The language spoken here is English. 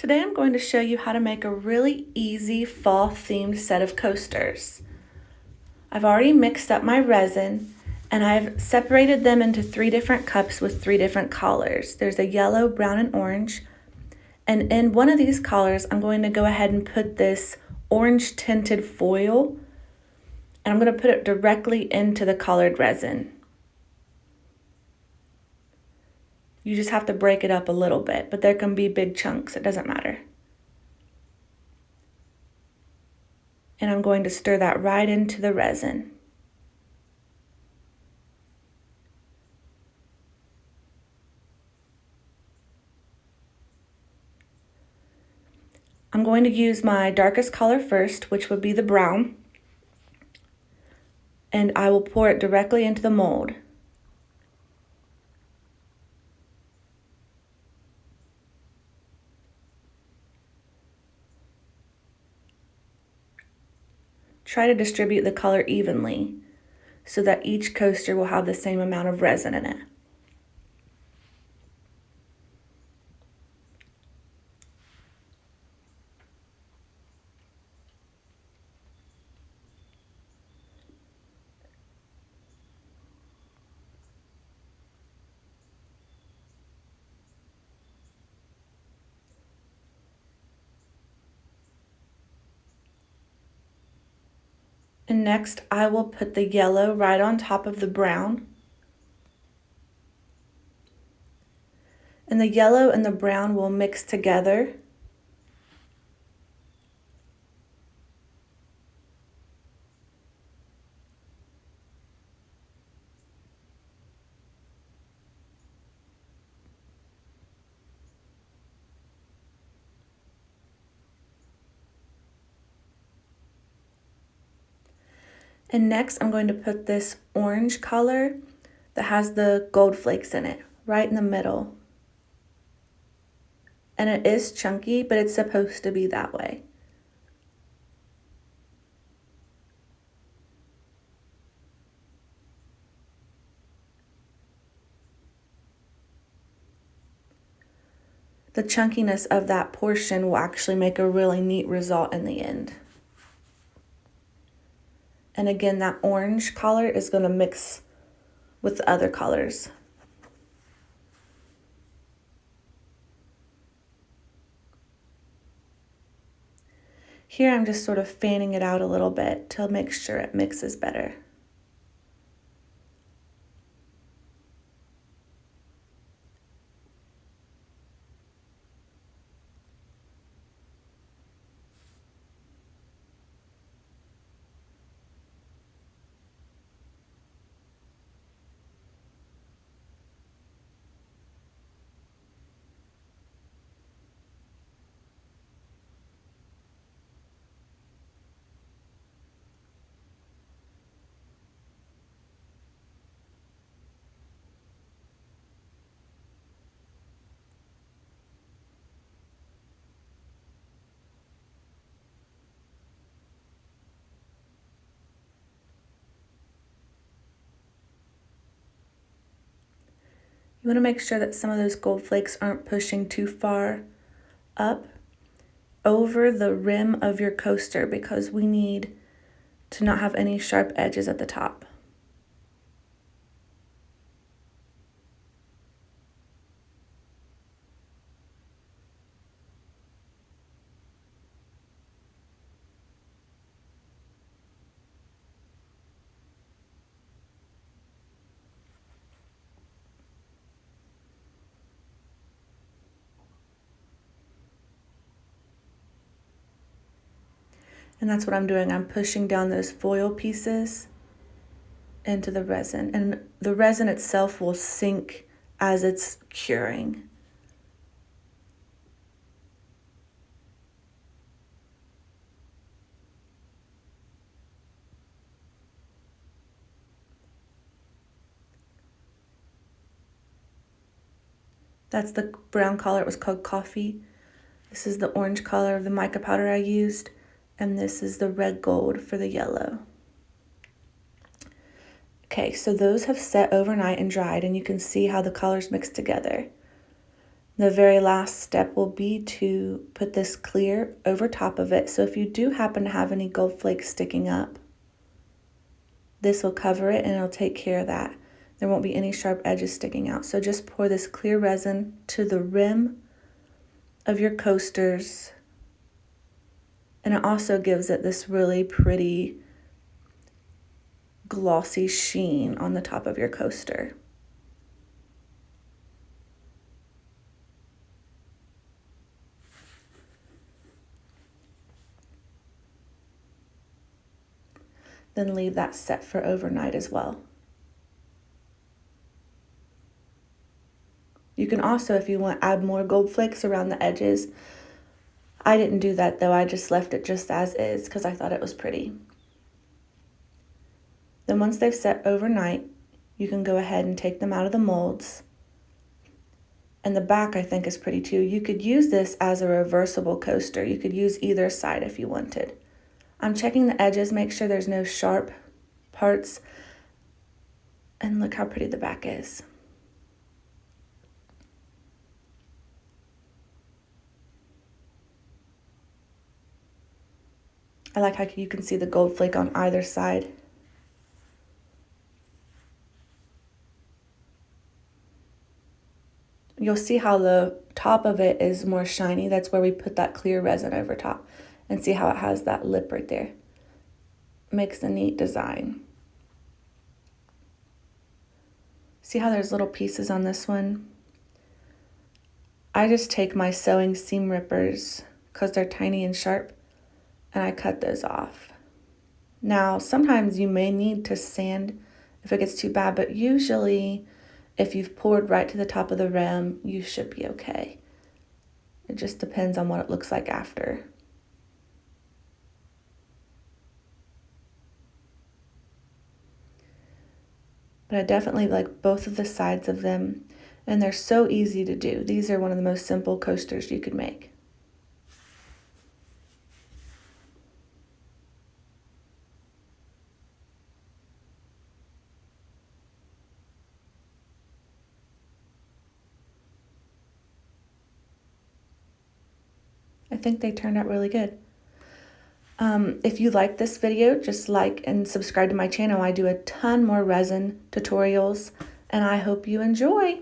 Today I'm going to show you how to make a really easy fall themed set of coasters. I've already mixed up my resin and I've separated them into 3 different cups with 3 different colors. There's a yellow, brown, and orange. And in one of these colors, I'm going to go ahead and put this orange tinted foil, and I'm going to put it directly into the colored resin. You just have to break it up a little bit, but there can be big chunks, it doesn't matter. And I'm going to stir that right into the resin. I'm going to use my darkest color first, which would be the brown, and I will pour it directly into the mold. Try to distribute the color evenly so that each coaster will have the same amount of resin in it. And next I will put the yellow right on top of the brown. And the yellow and the brown will mix together. And next I'm going to put this orange color that has the gold flakes in it, right in the middle. And it is chunky, but it's supposed to be that way. The chunkiness of that portion will actually make a really neat result in the end. And again, that orange color is going to mix with the other colors. Here I'm just sort of fanning it out a little bit to make sure it mixes better. You want to make sure that some of those gold flakes aren't pushing too far up over the rim of your coaster because we need to not have any sharp edges at the top. And that's what I'm doing. I'm pushing down those foil pieces into the resin, and the resin itself will sink as it's curing. That's the brown color, it was called coffee. This is the orange color of the mica powder I used, and this is the red gold for the yellow. Okay, so those have set overnight and dried, and you can see how the colors mix together. The very last step will be to put this clear over top of it. So if you do happen to have any gold flakes sticking up, this will cover it and it'll take care of that. There won't be any sharp edges sticking out. So just pour this clear resin to the rim of your coasters. And it also gives it this really pretty glossy sheen on the top of your coaster. Then leave that set for overnight as well. You can also, if you want, add more gold flakes around the edges. I didn't do that though, I just left it just as is because I thought it was pretty. Then once they've set overnight, you can go ahead and take them out of the molds. And the back I think is pretty too. You could use this as a reversible coaster. You could use either side if you wanted. I'm checking the edges, make sure there's no sharp parts. And look how pretty the back is. I like how you can see the gold flake on either side. You'll see how the top of it is more shiny. That's where we put that clear resin over top. And see how it has that lip right there. Makes a neat design. See how there's little pieces on this one? I just take my sewing seam rippers because they're tiny and sharp and I cut those off. Now, sometimes you may need to sand if it gets too bad, but usually if you've poured right to the top of the rim, you should be okay. It just depends on what it looks like after. But I definitely like both of the sides of them, and they're so easy to do. These are one of the most simple coasters you could make. I think they turned out really good. If you like this video, just like and subscribe to my channel. I do a ton more resin tutorials, and I hope you enjoy.